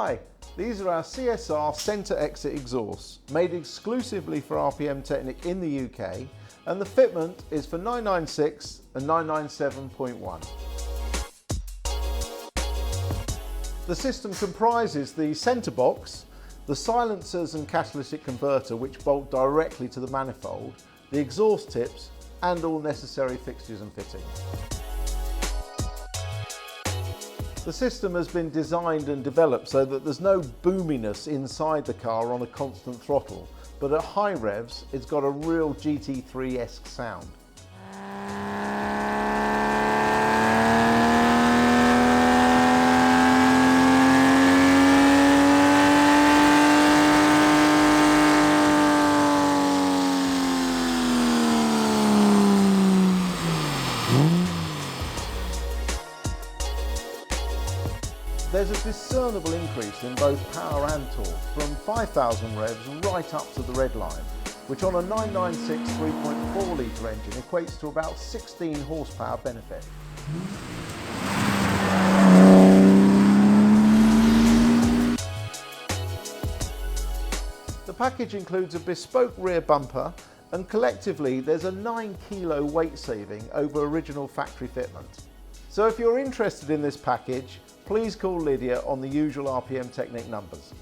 Hi, these are our CSR centre exit exhausts, made exclusively for RPM Technik in the UK, and the fitment is for 996 and 997.1. The system comprises the centre box, the silencers and catalytic converter which bolt directly to the manifold, the exhaust tips and all necessary fixtures and fittings. The system has been designed and developed so that there's no boominess inside the car on a constant throttle, but at high revs it's got a real GT3-esque sound. There's a discernible increase in both power and torque, from 5,000 revs right up to the red line, which on a 996 3.4 litre engine equates to about 16 horsepower benefit. The package includes a bespoke rear bumper, and collectively there's a 9 kilo weight saving over original factory fitment. So if you're interested in this package, please call Lydia on the usual RPM Technik numbers.